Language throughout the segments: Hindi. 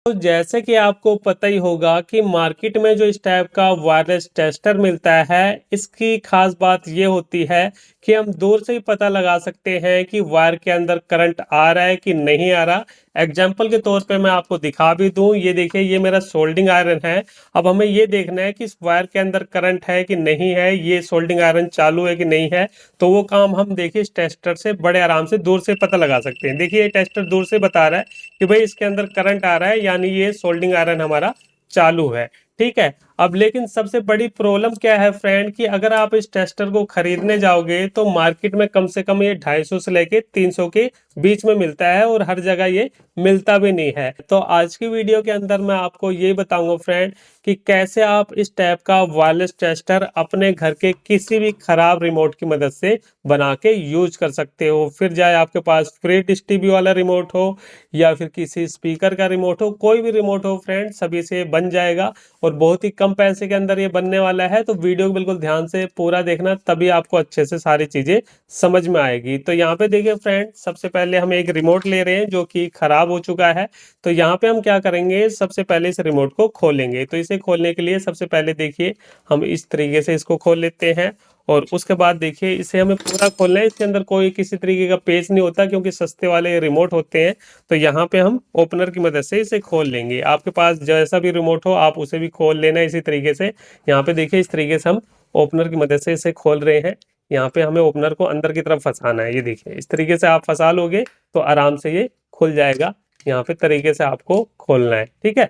तो जैसे कि आपको पता ही होगा कि मार्केट में जो इस टाइप का वायरलेस टेस्टर मिलता है, इसकी खास बात ये होती है कि हम दूर से ही पता लगा सकते हैं कि वायर के अंदर करंट आ रहा है कि नहीं आ रहा। एग्जाम्पल के तौर पे मैं आपको दिखा भी दूं, ये देखिए ये मेरा सोल्डिंग आयरन है। अब हमें ये देखना है कि इस वायर के अंदर करंट है कि नहीं है, ये सोल्डिंग आयरन चालू है कि नहीं है। तो वो काम हम देखिए इस टेस्टर से बड़े आराम से दूर से पता लगा सकते हैं। देखिए ये टेस्टर दूर से बता रहा है कि भाई इसके अंदर करंट आ रहा है, यानी ये सोल्डिंग आयरन हमारा चालू है। ठीक है। अब लेकिन सबसे बड़ी प्रॉब्लम क्या है फ्रेंड, कि अगर आप इस टेस्टर को खरीदने जाओगे तो मार्केट में कम से कम ये 250 से लेके 300 के बीच में मिलता है, और हर जगह ये मिलता भी नहीं है। तो आज की वीडियो के अंदर मैं आपको ये बताऊंगा फ्रेंड कि कैसे आप इस टाइप का वायरलेस टेस्टर अपने घर के किसी भी खराब रिमोट की मदद से बना के यूज कर सकते हो। फिर चाहे आपके पास फ्री डिश टीवी वाला रिमोट हो या फिर किसी स्पीकर का रिमोट हो, कोई भी रिमोट हो फ्रेंड, सभी से बन जाएगा और बहुत ही कम पैसे के अंदर ये बनने वाला है। तो वीडियो को बिल्कुल ध्यान से पूरा देखना, तभी आपको अच्छे से सारी चीजें समझ में आएगी। तो यहाँ पे देखिए फ्रेंड, सबसे पहले हम एक रिमोट ले रहे हैं जो कि खराब हो चुका है। तो यहाँ पे हम क्या करेंगे, सबसे पहले इस रिमोट को खोलेंगे। तो इसे खोलने के लिए सबसे पहले देखिए हम इस तरीके से इसको खोल लेते हैं, और उसके बाद देखिए इसे हमें पूरा खोलना है। इसके अंदर कोई किसी तरीके का पेच नहीं होता, क्योंकि सस्ते वाले रिमोट होते हैं। तो यहाँ पे हम ओपनर की मदद से इसे खोल लेंगे। आपके पास जैसा भी रिमोट हो आप उसे भी खोल लेना इसी तरीके से। यहाँ पे देखिए इस तरीके से हम ओपनर की मदद से इसे खोल रहे हैं। यहाँ पे हमें ओपनर को अंदर की तरफ फंसाना है। ये देखिए इस तरीके से आप फंसा लोगे तो आराम से ये खुल जाएगा। यहाँ पे तरीके से आपको खोलना है, ठीक है।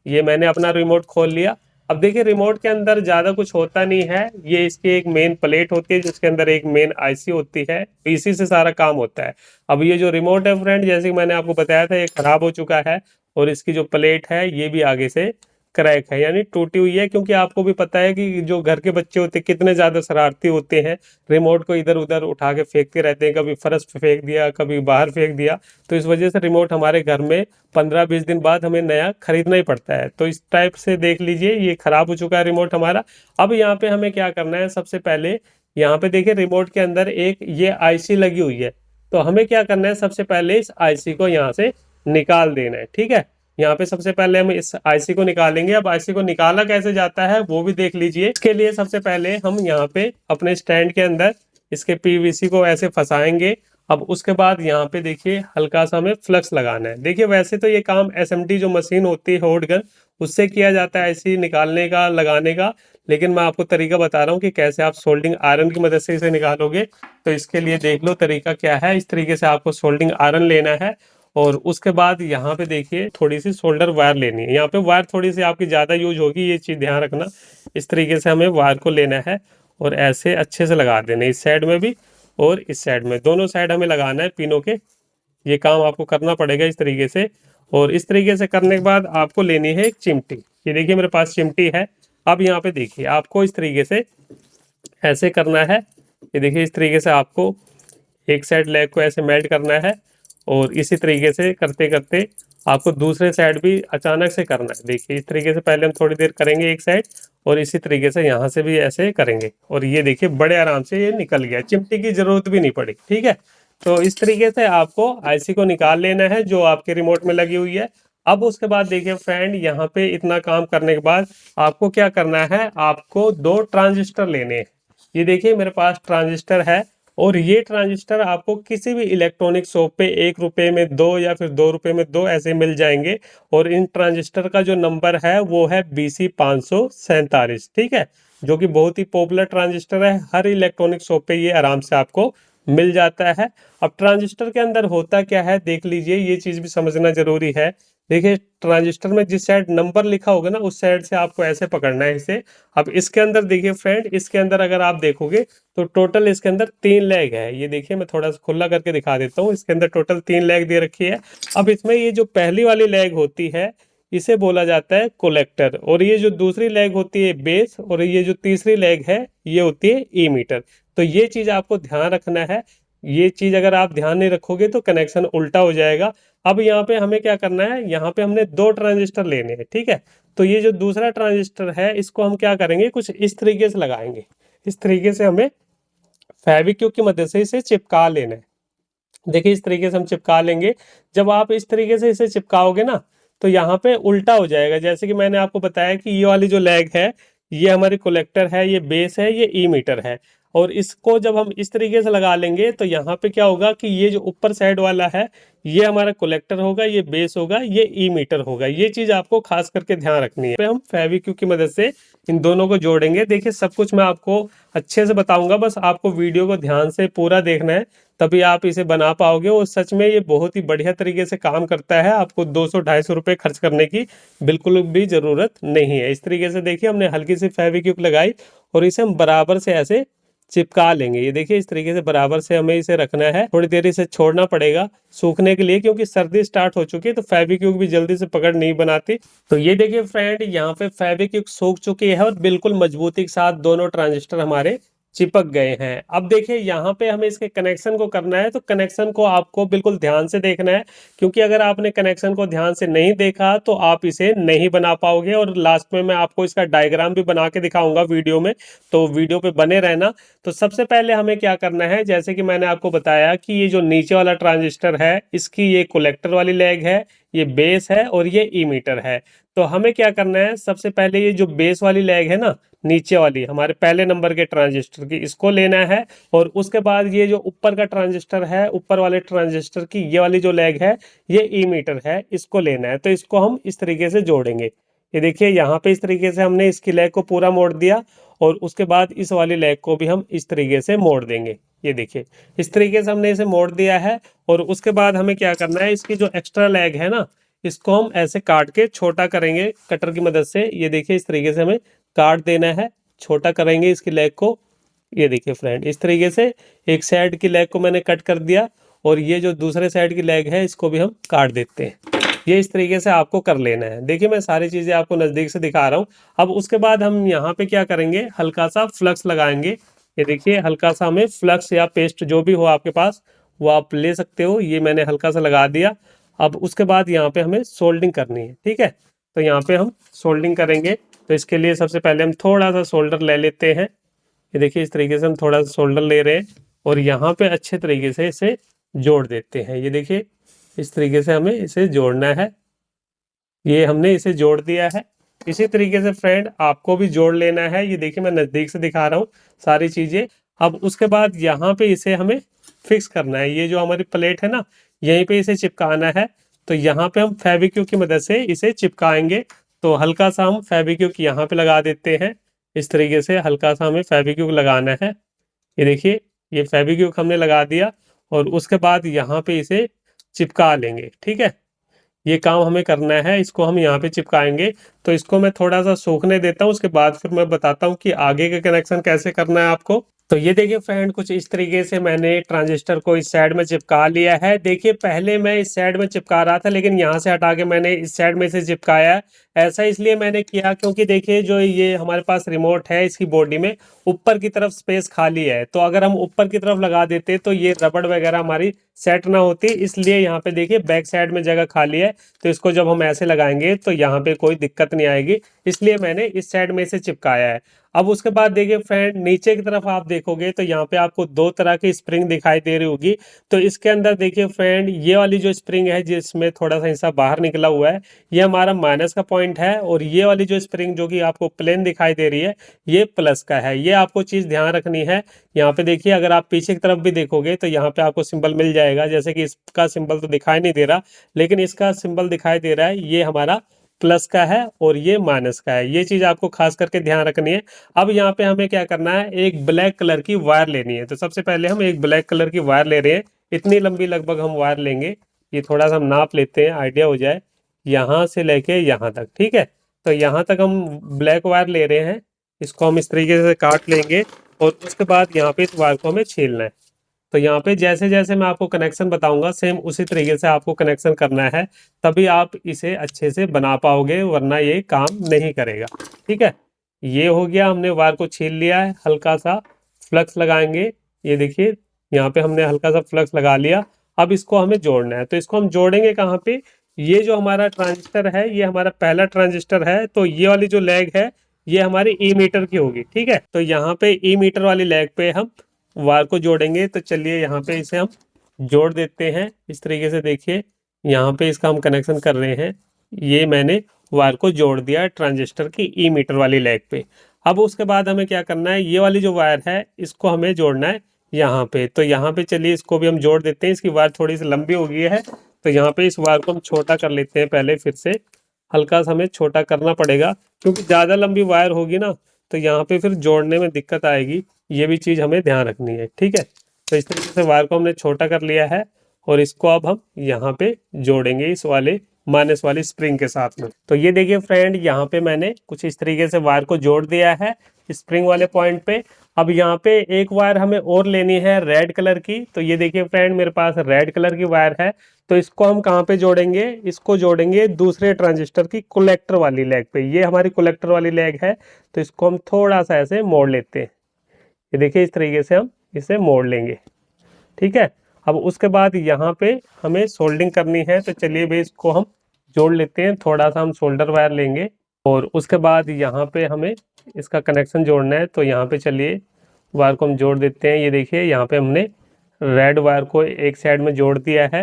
ये मैंने अपना रिमोट खोल लिया। अब देखिए रिमोट के अंदर ज्यादा कुछ होता नहीं है, ये इसकी एक मेन प्लेट होती है जिसके अंदर एक मेन आईसी होती है, इसी से सारा काम होता है। अब ये जो रिमोट है फ्रेंड, जैसे कि मैंने आपको बताया था, ये खराब हो चुका है, और इसकी जो प्लेट है ये भी आगे से क्रैक है, यानी टूटी हुई है। क्योंकि आपको भी पता है कि जो घर के बच्चे होते हैं कितने ज्यादा शरारती होते हैं, रिमोट को इधर उधर उठा के फेंकते रहते हैं, कभी फर्श पे फेंक दिया, कभी बाहर फेंक दिया। तो इस वजह से रिमोट हमारे घर में 15-20 दिन बाद हमें नया खरीदना ही पड़ता है। तो इस टाइप से देख लीजिए ये खराब हो चुका है रिमोट हमारा। अब यहाँ पे हमें क्या करना है, सबसे पहले यहाँ पे देखिए रिमोट के अंदर एक ये आईसी लगी हुई है। तो हमें क्या करना है, सबसे पहले इस आईसी को यहाँ से निकाल देना है, ठीक है। यहाँ पे सबसे पहले हम इस आईसी को निकालेंगे। अब आईसी को निकाला कैसे जाता है वो भी देख लीजिए। इसके लिए सबसे पहले हम यहाँ पे अपने स्टैंड के अंदर इसके पीवीसी को ऐसे फंसाएंगे। अब उसके बाद यहाँ पे देखिए हल्का सा हमें फ्लक्स लगाना है। देखिए वैसे तो ये काम एसएमटी जो मशीन होती है हॉट गन, उससे किया जाता है ऐसे निकालने का, लगाने का। लेकिन मैं आपको तरीका बता रहा हूँ कि कैसे आप सोल्डिंग आयरन की मदद से इसे निकालोगे। तो इसके लिए देख लो तरीका क्या है। इस तरीके से आपको सोल्डिंग आयरन लेना है, और उसके बाद यहाँ पे देखिए थोड़ी सी सोल्डर वायर लेनी है। यहाँ पे वायर थोड़ी सी आपकी ज़्यादा यूज होगी, ये चीज़ ध्यान रखना। इस तरीके से हमें वायर को लेना है और ऐसे अच्छे से लगा देना, इस साइड में भी और इस साइड में, दोनों साइड हमें लगाना है पिनों के। ये काम आपको करना पड़ेगा इस तरीके से। और इस तरीके से करने के बाद आपको लेनी है एक चिमटी। ये देखिए मेरे पास चिमटी है। अब यहाँ पे देखिए आपको इस तरीके से ऐसे करना है। ये देखिए इस तरीके से आपको एक साइड लेग को ऐसे मेल्ट करना है, और इसी तरीके से करते करते आपको दूसरे साइड भी अचानक से करना है। देखिए इस तरीके से पहले हम थोड़ी देर करेंगे एक साइड, और इसी तरीके से यहाँ से भी ऐसे करेंगे, और ये देखिए बड़े आराम से ये निकल गया, चिमटी की जरूरत भी नहीं पड़ी, ठीक है। तो इस तरीके से आपको आईसी को निकाल लेना है जो आपके रिमोट में लगी हुई है। अब उसके बाद देखिए फ्रेंड, यहाँ पे इतना काम करने के बाद आपको क्या करना है, आपको दो ट्रांजिस्टर लेने हैं। ये देखिए मेरे पास ट्रांजिस्टर है, और ये ट्रांजिस्टर आपको किसी भी इलेक्ट्रॉनिक शॉप पे 1 रुपए में दो या फिर 2 रुपए में दो ऐसे मिल जाएंगे। और इन ट्रांजिस्टर का जो नंबर है वो है BC547, ठीक है, जो कि बहुत ही पॉपुलर ट्रांजिस्टर है। हर इलेक्ट्रॉनिक शॉप पे ये आराम से आपको मिल जाता है। अब ट्रांजिस्टर के अंदर होता क्या है देख लीजिए, ये चीज भी समझना जरूरी है। देखिए ट्रांजिस्टर में जिस साइड नंबर लिखा होगा ना, उस साइड से आपको ऐसे पकड़ना है इसे। अब इसके अंदर देखिए फ्रेंड, इसके अंदर अगर आप देखोगे तो टोटल इसके अंदर 3 लेग है। ये देखिए मैं थोड़ा सा खुला करके दिखा देता हूँ, इसके अंदर टोटल 3 लेग दे रखी है। अब इसमें ये जो पहली वाली लेग होती है इसे बोला जाता है कोलेक्टर, और ये जो दूसरी लेग होती है बेस, और ये जो तीसरी लेग है ये होती है ई मीटर। तो ये चीज आपको ध्यान रखना है। ये चीज अगर आप ध्यान नहीं रखोगे तो कनेक्शन उल्टा हो जाएगा। अब यहाँ पे हमें क्या करना है, यहाँ पे हमने दो ट्रांजिस्टर लेने हैं, ठीक है। तो ये जो दूसरा ट्रांजिस्टर है इसको हम क्या करेंगे, कुछ इस तरीके से लगाएंगे। इस तरीके से हमें फेविक्विक की मदद से इसे चिपका लेना है। देखिए इस तरीके से हम चिपका लेंगे। जब आप इस तरीके से इसे चिपकाओगे ना, तो यहाँ पे उल्टा हो जाएगा। जैसे कि मैंने आपको बताया कि ये वाली जो लैग है, ये हमारी कलेक्टर है, ये बेस है, ये ई मीटर है। और इसको जब हम इस तरीके से लगा लेंगे तो यहाँ पे क्या होगा कि ये जो ऊपर साइड वाला है, ये हमारा कलेक्टर होगा, ये बेस होगा, ये ई मीटर होगा। ये चीज आपको खास करके ध्यान रखनी है। पे हम फेविक्विक की मदद से इन दोनों को जोड़ेंगे। देखिए सब कुछ मैं आपको अच्छे से बताऊंगा, बस आपको वीडियो को ध्यान से पूरा देखना है, तभी आप इसे बना पाओगे। और सच में ये बहुत ही बढ़िया तरीके से काम करता है। आपको 200-250 रुपये खर्च करने की बिल्कुल भी जरूरत नहीं है। इस तरीके से देखिए हमने हल्की सी फेविक्विक लगाई और इसे हम बराबर से ऐसे चिपका लेंगे। ये देखिए इस तरीके से बराबर से हमें इसे रखना है। थोड़ी देर इसे छोड़ना पड़ेगा सूखने के लिए, क्योंकि सर्दी स्टार्ट हो चुकी है तो फेविक्विक भी जल्दी से पकड़ नहीं बनाती। तो ये देखिए फ्रेंड, यहाँ पे फेविक्विक सूख चुकी है और बिल्कुल मजबूती के साथ दोनों ट्रांजिस्टर हमारे चिपक गए हैं। अब देखिए यहाँ पे हमें इसके कनेक्शन को करना है, तो कनेक्शन को आपको बिल्कुल ध्यान से देखना है, क्योंकि अगर आपने कनेक्शन को ध्यान से नहीं देखा तो आप इसे नहीं बना पाओगे। और लास्ट में मैं आपको इसका डायग्राम भी बना के दिखाऊंगा वीडियो में, तो वीडियो पे बने रहना। तो सबसे पहले हमें क्या करना है, जैसे कि मैंने आपको बताया कि ये जो नीचे वाला ट्रांजिस्टर है, इसकी ये कलेक्टर वाली लेग है, ये बेस है और ये ई मीटर है। तो हमें क्या करना है, सबसे पहले ये जो बेस वाली लेग है ना, नीचे वाली हमारे पहले नंबर के ट्रांजिस्टर की, इसको लेना है। और उसके बाद ये जो ऊपर का ट्रांजिस्टर है, ऊपर वाले ट्रांजिस्टर की ये वाली जो लेग है, ये ई मीटर है, इसको लेना है। तो इसको हम इस तरीके से जोड़ेंगे। ये देखिए यहाँ पे इस तरीके से हमने इसकी लेग को पूरा मोड़ दिया, और उसके बाद इस वाली लेग को भी हम इस तरीके से मोड़ देंगे। ये देखिए इस तरीके से हमने इसे मोड़ दिया है। और उसके बाद हमें क्या करना है, इसकी जो एक्स्ट्रा लेग है ना, इसको हम ऐसे काट के छोटा करेंगे कटर की मदद से। ये देखिए इस तरीके से हमें काट देना है, छोटा करेंगे इसकी लेग को। ये देखिए फ्रेंड, इस तरीके से एक साइड की लेग को मैंने कट कर दिया, और ये जो दूसरे साइड की लेग है इसको भी हम काट देते हैं। ये इस तरीके से आपको कर लेना है। देखिए मैं सारी चीजें आपको नजदीक से दिखा रहा हूँ। अब उसके बाद हम यहाँ पे क्या करेंगे, हल्का सा फ्लक्स लगाएंगे। ये देखिए हल्का सा हमें फ्लक्स या पेस्ट जो भी हो आपके पास वो आप ले सकते हो। ये मैंने हल्का सा लगा दिया। अब उसके बाद यहाँ पे हमें सोल्डिंग करनी है, ठीक है। तो यहाँ पे हम सोल्डिंग करेंगे। तो इसके लिए सबसे पहले हम थोड़ा सा सोल्डर ले लेते हैं। ये देखिए इस तरीके से हम थोड़ा सा सोल्डर ले रहे हैं, और यहाँ पे अच्छे तरीके से इसे जोड़ देते हैं। ये देखिए इस तरीके से हमें इसे जोड़ना है। ये हमने इसे जोड़ दिया है। इसी तरीके से फ्रेंड आपको भी जोड़ लेना है। ये देखिए मैं नज़दीक से दिखा रहा हूँ सारी चीज़ें। अब उसके बाद यहाँ पे इसे हमें फिक्स करना है। ये जो हमारी प्लेट है ना, यहीं पे इसे चिपकाना है। तो यहाँ पे हम फेविक्विक की मदद से इसे चिपकाएंगे। तो हल्का सा हम फेविक्विक यहाँ पे लगा देते हैं। इस तरीके से हल्का सा हमें फेविक्विक लगाना है। ये देखिए ये फेविक्विक हमने लगा दिया, और उसके बाद यहाँ पे इसे चिपका लेंगे, ठीक है। ये काम हमें करना है, इसको हम यहाँ पे चिपकाएंगे। तो इसको मैं थोड़ा सा सूखने देता हूँ, उसके बाद फिर मैं बताता हूँ कि आगे का कनेक्शन कैसे करना है आपको। तो ये देखिए फ्रेंड, कुछ इस तरीके से मैंने ट्रांजिस्टर को इस साइड में चिपका लिया है। देखिए पहले मैं इस साइड में चिपका रहा था, लेकिन यहाँ से हटा के मैंने इस साइड में से चिपकाया है। ऐसा इसलिए मैंने किया क्योंकि देखिए जो ये हमारे पास रिमोट है, इसकी बॉडी में ऊपर की तरफ स्पेस खाली है। तो अगर हम ऊपर की तरफ लगा देते तो ये रबड़ वगैरह हमारी सेट ना होती, इसलिए यहाँ पे देखिए बैक साइड में जगह खाली है। तो इसको जब हम ऐसे लगाएंगे तो यहाँ पे कोई दिक्कत नहीं आएगी, इसलिए मैंने इस साइड में से चिपकाया है। अब उसके बाद देखिए फ्रेंड, नीचे की तरफ आप देखोगे तो यहाँ पे आपको दो तरह की स्प्रिंग दिखाई दे रही होगी। तो इसके अंदर देखिए फ्रेंड, ये वाली जो स्प्रिंग है जिसमें थोड़ा सा हिस्सा बाहर निकला हुआ है, ये हमारा माइनस का पॉइंट है। और ये वाली जो स्प्रिंग जो कि आपको प्लेन दिखाई दे रही है, ये प्लस का है। ये आपको चीज़ ध्यान रखनी है। यहाँ पे देखिए अगर आप पीछे की तरफ भी देखोगे तो यहाँ पे आपको सिंबल मिल जाएगा। जैसे कि इसका सिंबल तो दिखाई नहीं दे रहा, लेकिन इसका सिंबल दिखाई दे रहा है। ये हमारा प्लस का है और ये माइनस का है। ये चीज आपको खास करके ध्यान रखनी है। अब यहाँ पे हमें क्या करना है, एक ब्लैक कलर की वायर लेनी है। तो सबसे पहले हम एक ब्लैक कलर की वायर ले रहे हैं। इतनी लंबी लगभग हम वायर लेंगे। ये थोड़ा सा हम नाप लेते हैं, आइडिया हो जाए, यहाँ से लेके यहाँ तक, ठीक है। तो यहाँ तक हम ब्लैक वायर ले रहे हैं। इसको हम इस तरीके से काट लेंगे, और उसके बाद यहाँ पे इस वायर को हमें छीलना है। तो यहाँ पे जैसे जैसे मैं आपको कनेक्शन बताऊंगा, सेम उसी तरीके से आपको कनेक्शन करना है, तभी आप इसे अच्छे से बना पाओगे, वरना ये काम नहीं करेगा, ठीक है। ये हो गया, हमने वायर को छील लिया है। हल्का सा फ्लक्स लगाएंगे। ये देखिए यहाँ पे हमने हल्का सा फ्लक्स लगा लिया। अब इसको हमें जोड़ना है। तो इसको हम जोड़ेंगे कहाँ पे, ये जो हमारा ट्रांजिस्टर है, ये हमारा पहला ट्रांजिस्टर है। तो ये वाली जो लेग है, ये हमारी ई मीटर की होगी, ठीक है। तो यहाँ पे ई मीटर वाली लेग पे हम वायर को जोड़ेंगे। तो चलिए यहाँ पे इसे हम जोड़ देते हैं इस तरीके से। देखिए यहाँ पे इसका हम कनेक्शन कर रहे हैं। ये मैंने वायर को जोड़ दिया ट्रांजिस्टर की ई मीटर वाली लेग पे। अब उसके बाद हमें क्या करना है, ये वाली जो वायर है इसको हमें जोड़ना है यहाँ पे। तो यहाँ पे चलिए इसको भी हम जोड़ देते हैं। इसकी वायर थोड़ी सी लंबी हो गई है, तो यहाँ पे इस वायर को हम छोटा कर लेते हैं। पहले फिर से हल्का सा हमें छोटा करना पड़ेगा, क्योंकि ज़्यादा लंबी वायर होगी ना तो यहाँ पे फिर जोड़ने में दिक्कत आएगी। ये भी चीज़ हमें ध्यान रखनी है, ठीक है। तो इस तरीके से वायर को हमने छोटा कर लिया है और इसको अब हम यहाँ पे जोड़ेंगे इस वाले माइनस वाली स्प्रिंग के साथ में। तो ये देखिए फ्रेंड, यहाँ पे मैंने कुछ इस तरीके से वायर को जोड़ दिया है स्प्रिंग वाले पॉइंट पे। अब यहाँ पे एक वायर हमें और लेनी है रेड कलर की। तो ये देखिए फ्रेंड, मेरे पास रेड कलर की वायर है। तो इसको हम कहाँ पे जोड़ेंगे, इसको जोड़ेंगे दूसरे ट्रांजिस्टर की कलेक्टर वाली लेग पे। ये हमारी कलेक्टर वाली लेग है, तो इसको हम थोड़ा सा ऐसे मोड़ लेते हैं। ये देखिए इस तरीके से हम इसे मोड़ लेंगे, ठीक है। अब उसके बाद यहाँ पे हमें सोल्डिंग करनी है, तो चलिए भाई इसको हम जोड़ लेते हैं। थोड़ा सा हम सोल्डर वायर लेंगे और उसके बाद यहाँ पे हमें इसका कनेक्शन जोड़ना है। तो यहाँ पे चलिए वायर को हम जोड़ देते हैं। ये देखिए यहाँ पे हमने रेड वायर को एक साइड में जोड़ दिया है,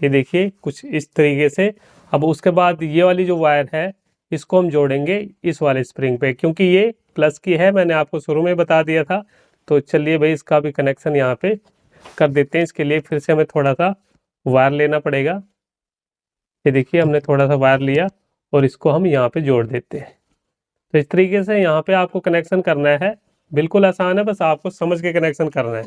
ये देखिए कुछ इस तरीके से। अब उसके बाद ये वाली जो वायर है इसको हम जोड़ेंगे इस वाले स्प्रिंग पे, क्योंकि ये प्लस की है, मैंने आपको शुरू में बता दिया था। तो चलिए भाई इसका भी कनेक्शन यहाँ पे कर देते हैं। इसके लिए फिर से हमें थोड़ा सा वायर लेना पड़ेगा। ये देखिए हमने थोड़ा सा वायर लिया और इसको हम यहाँ पे जोड़ देते हैं। तो इस तरीके से यहाँ पे आपको कनेक्शन करना है। बिल्कुल आसान है, बस आपको समझ के कनेक्शन करना है।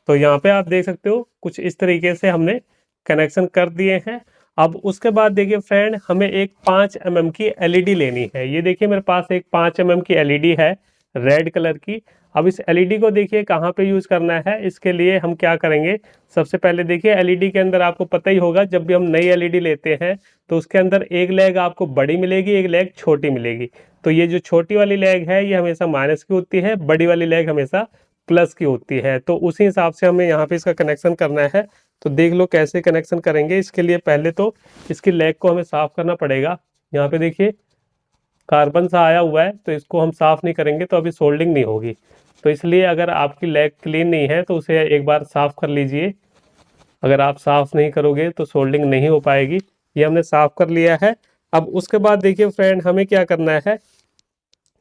तो यहाँ पे आप देख सकते हो कुछ इस तरीके से हमने कनेक्शन कर दिए हैं। अब उसके बाद देखिए फ्रेंड, हमें एक 5 mm की एलईडी लेनी है। ये देखिए मेरे पास एक 5 mm की एलईडी है रेड कलर की। अब इस एलईडी को देखिए कहाँ पे यूज़ करना है। इसके लिए हम क्या करेंगे, सबसे पहले देखिए एलईडी के अंदर आपको पता ही होगा, जब भी हम नई एलईडी लेते हैं तो उसके अंदर एक लेग आपको बड़ी मिलेगी, एक लेग छोटी मिलेगी। तो ये जो छोटी वाली लेग है ये हमेशा माइनस की होती है, बड़ी वाली लेग हमेशा प्लस की होती है। तो उसी हिसाब से हमें यहाँ पे इसका कनेक्शन करना है। तो देख लो कैसे कनेक्शन करेंगे। इसके लिए पहले तो इसकी लेग को हमें साफ करना पड़ेगा। यहाँ पे देखिए कार्बन सा आया हुआ है, तो इसको हम साफ नहीं करेंगे तो अभी सोल्डिंग नहीं होगी। तो इसलिए अगर आपकी लेग क्लीन नहीं है तो उसे एक बार साफ कर लीजिए। अगर आप साफ नहीं करोगे तो सोल्डिंग नहीं हो पाएगी। ये हमने साफ कर लिया है। अब उसके बाद देखिए फ्रेंड, हमें क्या करना है,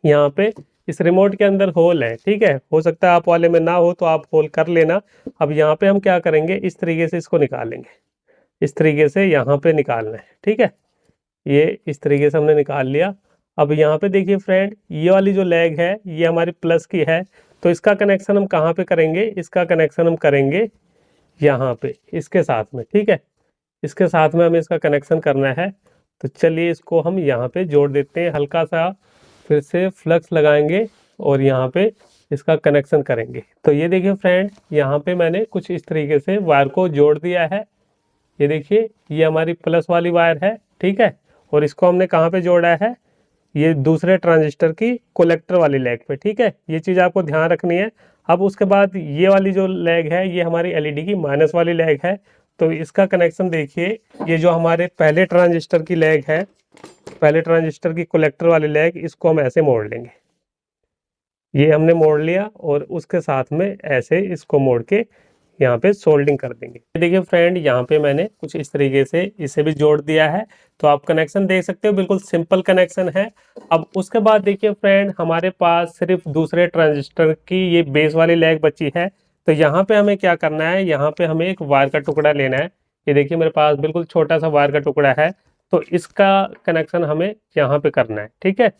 यहाँ पे इस रिमोट के अंदर होल है, ठीक है। हो सकता है आप वाले में ना हो तो आप होल कर लेना। अब यहाँ पे हम क्या करेंगे, इस तरीके से इसको निकालेंगे। इस तरीके से यहाँ पे निकालना है, ठीक है। ये इस तरीके से हमने निकाल लिया। अब यहाँ पे देखिए फ्रेंड, ये वाली जो लेग है ये हमारी प्लस की है। तो इसका कनेक्शन हम कहाँ पे करेंगे, इसका कनेक्शन हम करेंगे यहाँ पे इसके साथ में, ठीक है। इसके साथ में हमें इसका कनेक्शन करना है। तो चलिए इसको हम यहाँ पे जोड़ देते हैं। हल्का सा फिर से फ्लक्स लगाएंगे और यहाँ पे इसका कनेक्शन करेंगे। तो ये देखिए फ्रेंड, यहाँ पे मैंने कुछ इस तरीके से वायर को जोड़ दिया है। ये देखिए ये हमारी प्लस वाली वायर है, ठीक है। और इसको हमने कहाँ पे जोड़ा है, ये दूसरे ट्रांजिस्टर की कलेक्टर वाली लेग पे, ठीक है। ये चीज़ आपको ध्यान रखनी है। अब उसके बाद ये वाली जो लेग है ये हमारी एलईडी की माइनस वाली लेग है। तो इसका कनेक्शन देखिए, ये जो हमारे पहले ट्रांजिस्टर की लेग है, पहले ट्रांजिस्टर की कलेक्टर वाली लेग, इसको हम ऐसे मोड़ लेंगे। ये हमने मोड़ लिया और उसके साथ में ऐसे इसको मोड़ के यहाँ पे सोल्डिंग कर देंगे। देखिए फ्रेंड, यहाँ पे मैंने कुछ इस तरीके से इसे भी जोड़ दिया है। तो आप कनेक्शन देख सकते हो, बिल्कुल सिंपल कनेक्शन है। अब उसके बाद देखिए फ्रेंड, हमारे पास सिर्फ दूसरे ट्रांजिस्टर की ये बेस वाली लेग बची है। तो यहाँ पे हमें क्या करना है, यहाँ पे हमें एक वायर का टुकड़ा लेना है। ये देखिए मेरे पास बिल्कुल छोटा सा वायर का टुकड़ा है। तो इसका कनेक्शन हमें यहाँ पे करना है, ठीक है।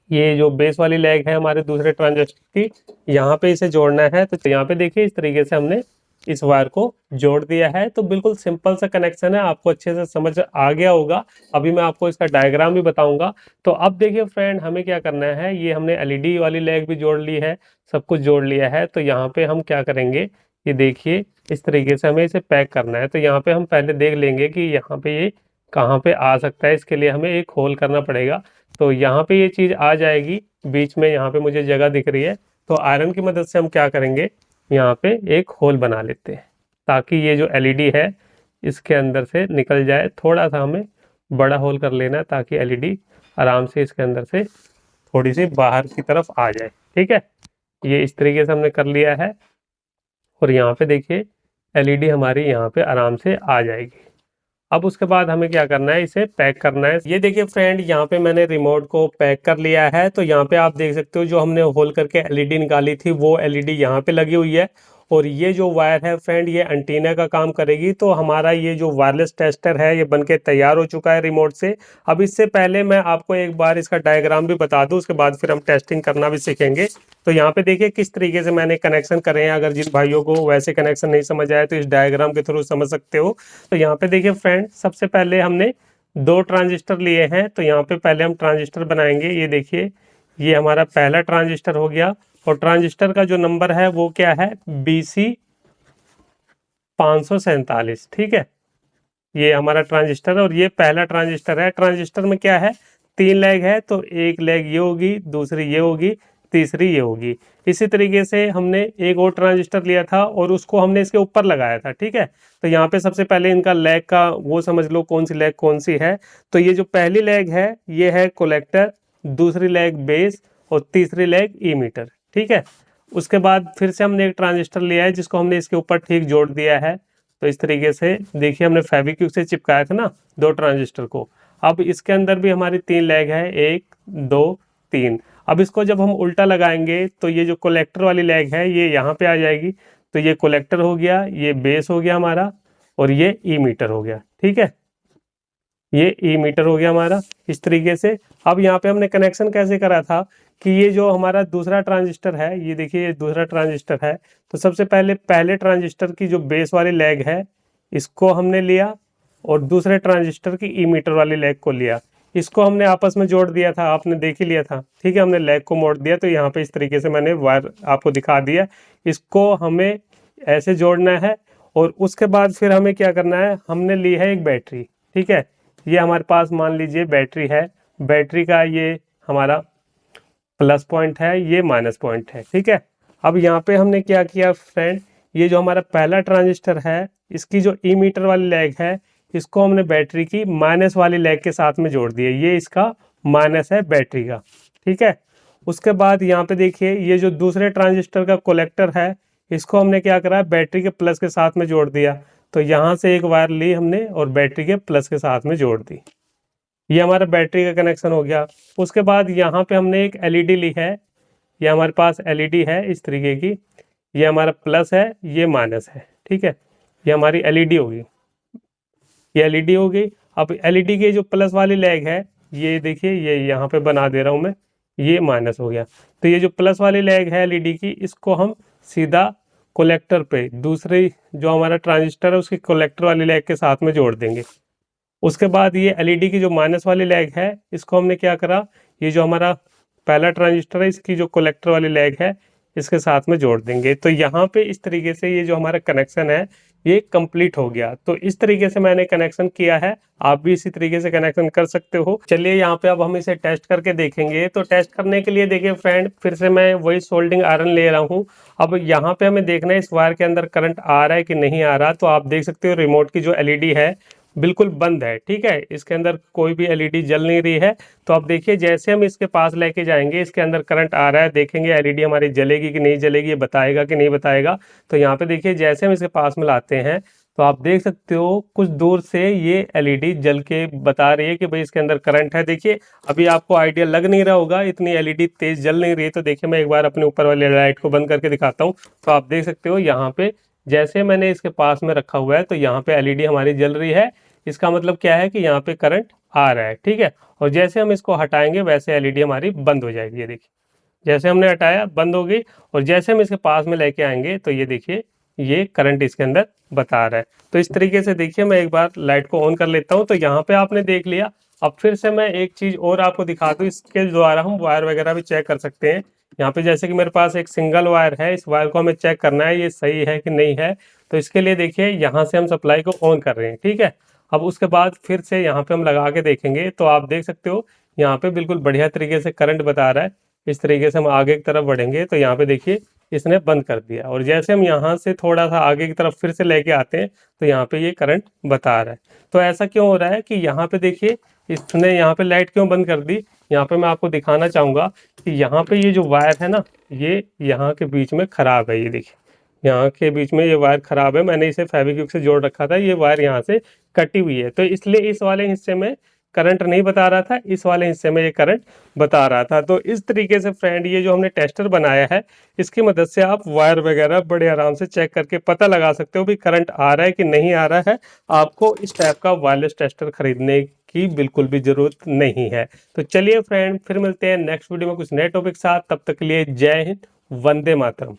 ये जो बेस वाली लेग है हमारे दूसरे ट्रांजिस्टर की, यहाँ पे इसे जोड़ना है। तो यहाँ पे देखिए इस तरीके से हमने इस वायर को जोड़ दिया है। तो बिल्कुल सिंपल सा कनेक्शन है, आपको अच्छे से समझ आ गया होगा। अभी मैं आपको इसका डायग्राम भी बताऊंगा। तो अब देखिए फ्रेंड, हमें क्या करना है, ये हमने एलईडी वाली लेग भी जोड़ ली है, सब कुछ जोड़ लिया है। तो यहाँ पे हम क्या करेंगे, ये देखिए इस तरीके से हमें इसे पैक करना है। तो यहाँ पे हम पहले देख लेंगे कि यहाँ पे ये कहाँ पे आ सकता है। इसके लिए हमें एक होल करना पड़ेगा। तो यहाँ पे ये चीज़ आ जाएगी बीच में, यहाँ पे मुझे जगह दिख रही है। तो आयरन की मदद से हम क्या करेंगे, यहाँ पे एक होल बना लेते हैं, ताकि ये जो एलईडी है इसके अंदर से निकल जाए। थोड़ा सा हमें बड़ा होल कर लेना है ताकि एलईडी आराम से इसके अंदर से थोड़ी सी बाहर की तरफ आ जाए, ठीक है। ये इस तरीके से हमने कर लिया है और यहाँ पे देखिए एलईडी हमारी यहाँ पे आराम से आ जाएगी। अब उसके बाद हमें क्या करना है, इसे पैक करना है। ये देखिए फ्रेंड, यहाँ पे मैंने रिमोट को पैक कर लिया है। तो यहाँ पे आप देख सकते हो जो हमने होल करके एलईडी निकाली थी वो एलईडी यहाँ पे लगी हुई है। और ये जो वायर है फ्रेंड, ये एंटीना का काम करेगी। तो हमारा ये जो वायरलेस टेस्टर है ये बनके तैयार हो चुका है रिमोट से। अब इससे पहले मैं आपको एक बार इसका डायग्राम भी बता दूं, उसके बाद फिर हम टेस्टिंग करना भी सीखेंगे। तो यहाँ पे देखिए किस तरीके से मैंने कनेक्शन करे हैं। अगर जिन भाइयों को वैसे कनेक्शन नहीं समझ आया तो इस डायग्राम के थ्रू समझ सकते हो। तो यहाँ पे देखिए फ्रेंड, सबसे पहले हमने दो ट्रांजिस्टर लिए हैं। तो यहाँ पे पहले हम ट्रांजिस्टर बनाएंगे। ये देखिए, ये हमारा पहला ट्रांजिस्टर हो गया। और ट्रांजिस्टर का जो नंबर है वो क्या है, BC 547। ठीक है, ये हमारा ट्रांजिस्टर है और ये पहला ट्रांजिस्टर है। ट्रांजिस्टर में क्या है, 3 लेग है। तो एक लेग ये होगी, दूसरी ये होगी, तीसरी ये होगी। इसी तरीके से हमने एक और ट्रांजिस्टर लिया था और उसको हमने इसके ऊपर लगाया था। ठीक है, तो यहाँ पे सबसे पहले इनका लेग का वो समझ लो कौन सी लेग कौन सी है। तो ये जो पहली लेग है ये है कलेक्टर, दूसरी लेग बेस और तीसरी लेग इमीटर। ठीक है, उसके बाद फिर से हमने एक ट्रांजिस्टर लिया है जिसको हमने इसके ऊपर ठीक जोड़ दिया है। तो इस तरीके से देखिए हमने फेविक्विक से चिपकाया था ना दो ट्रांजिस्टर को। अब इसके अंदर भी हमारी 3 लेग है, 1 2 3। अब इसको जब हम उल्टा लगाएंगे तो ये जो कलेक्टर वाली लेग है ये यहाँ पे आ जाएगी। तो ये कलेक्टर हो गया, ये बेस हो गया हमारा और ये ई मीटर हो गया। ठीक है, ये ई मीटर हो गया हमारा इस तरीके से। अब यहाँ पे हमने कनेक्शन कैसे करा था कि ये जो हमारा दूसरा ट्रांजिस्टर है, ये देखिए ये दूसरा ट्रांजिस्टर है। तो सबसे पहले पहले ट्रांजिस्टर की जो बेस वाली लेग है इसको हमने लिया और दूसरे ट्रांजिस्टर की ई मीटर वाली लेग को लिया। इसको हमने आपस में जोड़ दिया था, आपने देख ही लिया था। ठीक है, हमने लेग को मोड़ दिया। तो यहाँ पे इस तरीके से मैंने वायर आपको दिखा दिया। इसको हमें ऐसे जोड़ना है और उसके बाद फिर हमें क्या करना है, हमने ली है एक बैटरी। ठीक है, ये हमारे पास मान लीजिए बैटरी है। बैटरी का ये हमारा प्लस पॉइंट है, ये माइनस पॉइंट है। ठीक है, अब यहाँ पे हमने क्या किया फ्रेंड, ये जो हमारा पहला ट्रांजिस्टर है इसकी जो ई मीटर वाली लेग है इसको हमने बैटरी की माइनस वाली लेग के साथ में जोड़ दिया। ये इसका माइनस है बैटरी का। ठीक है, उसके बाद यहाँ पे देखिए ये जो दूसरे ट्रांजिस्टर का कलेक्टर है इसको हमने क्या करा, बैटरी के प्लस के साथ में जोड़ दिया। तो यहाँ से एक वायर ली हमने और बैटरी के प्लस के साथ में जोड़ दी। ये हमारा बैटरी का कनेक्शन हो गया। उसके बाद यहाँ पे हमने एक एलईडी ली है। ये हमारे पास एलईडी है इस तरीके की। ये हमारा प्लस है, ये माइनस है। ठीक है, ये हमारी एलईडी होगी, ये एलईडी हो गई। अब एलईडी के जो प्लस वाली लेग है ये देखिए, ये यहाँ पे बना दे रहा हूँ मैं, ये माइनस हो गया। तो ये जो प्लस वाली लेग है एलईडी की इसको हम सीधा कलेक्टर पे, दूसरी जो हमारा ट्रांजिस्टर है उसकी कलेक्टर वाली लेग के साथ में जोड़ देंगे। उसके बाद ये एलईडी की जो माइनस वाली लेग है इसको हमने क्या करा, ये जो हमारा पहला ट्रांजिस्टर है इसकी जो कलेक्टर वाली लेग है इसके साथ में जोड़ देंगे। तो यहाँ पे इस तरीके से ये जो हमारा कनेक्शन है ये कंप्लीट हो गया। तो इस तरीके से मैंने कनेक्शन किया है, आप भी इसी तरीके से कनेक्शन कर सकते हो। चलिए यहाँ पे अब हम इसे टेस्ट करके देखेंगे। तो टेस्ट करने के लिए देखिए फ्रेंड, फिर से मैं वही सोल्डिंग आयरन ले रहा हूँ। अब यहाँ पे हमें देखना है इस वायर के अंदर करंट आ रहा है कि नहीं आ रहा। तो आप देख सकते हो रिमोट की जो एलईडी है बिल्कुल बंद है। ठीक है, इसके अंदर कोई भी एलईडी जल नहीं रही है। तो आप देखिए जैसे हम इसके पास लेके जाएंगे इसके अंदर करंट आ रहा है, देखेंगे एलईडी हमारी जलेगी कि नहीं जलेगी, ये बताएगा कि नहीं बताएगा। तो यहाँ पे देखिए जैसे हम इसके पास में लाते हैं तो आप देख सकते हो कुछ दूर से ये एलईडी जल के बता रही है कि भाई इसके अंदर करंट है। देखिए अभी आपको आइडिया लग नहीं रहा होगा, इतनी एलईडी तेज जल नहीं रही है। तो देखिए मैं एक बार अपने ऊपर वाली लाइट को बंद करके दिखाता हूँ। तो आप देख सकते हो यहाँ पे जैसे मैंने इसके पास में रखा हुआ है तो यहाँ पे एलईडी हमारी जल रही है। इसका मतलब क्या है कि यहाँ पे करंट आ रहा है। ठीक है, और जैसे हम इसको हटाएंगे वैसे एलईडी हमारी बंद हो जाएगी। ये देखिए जैसे हमने हटाया बंद हो गई, और जैसे हम इसके पास में लेके आएंगे तो ये देखिए ये करंट इसके अंदर बता रहा है। तो इस तरीके से देखिए मैं एक बार लाइट को ऑन कर लेता हूँ। तो यहाँ पे आपने देख लिया। अब फिर से मैं एक चीज और आपको दिखा दूँ, इसके द्वारा हम वायर वगैरह भी चेक कर सकते हैं। यहाँ पे जैसे कि मेरे पास एक सिंगल वायर है, इस वायर को हमें चेक करना है ये सही है कि नहीं है। तो इसके लिए देखिए यहाँ से हम सप्लाई को ऑन कर रहे हैं। ठीक है, अब उसके बाद फिर से यहाँ पे हम लगा के देखेंगे तो आप देख सकते हो यहाँ पे बिल्कुल बढ़िया तरीके से करंट बता रहा है। इस तरीके से हम आगे की तरफ बढ़ेंगे तो यहाँ पे देखिए इसने बंद कर दिया, और जैसे हम यहाँ से थोड़ा सा आगे की तरफ फिर से लेके आते हैं तो यहाँ पे ये करंट बता रहा है। तो ऐसा क्यों हो रहा है कि यहाँ पे देखिए इसने यहाँ पे लाइट क्यों बंद कर दी। यहाँ पे मैं आपको दिखाना चाहूँगा कि यहाँ पे ये जो वायर है ना ये यहाँ के बीच में खराब है। ये देखिए यहाँ के बीच में ये वायर खराब है, मैंने इसे फेविक्विक से जोड़ रखा था, ये वायर यहाँ से कटी हुई है, तो इसलिए इस वाले हिस्से में करंट नहीं बता रहा था, इस वाले हिस्से में ये करंट बता रहा था। तो इस तरीके से फ्रेंड ये जो हमने टेस्टर बनाया है, इसकी मदद से आप वायर वगैरह बड़े आराम से चेक करके पता लगा सकते हो भी करंट आ रहा है कि नहीं आ रहा है। आपको इस टाइप का वायरलेस टेस्टर खरीदने की बिल्कुल भी जरूरत नहीं है। तो चलिए फ्रेंड, फिर मिलते हैं नेक्स्ट वीडियो में कुछ नए टॉपिक साथ। तब तक के लिए जय हिंद, वंदे मातरम।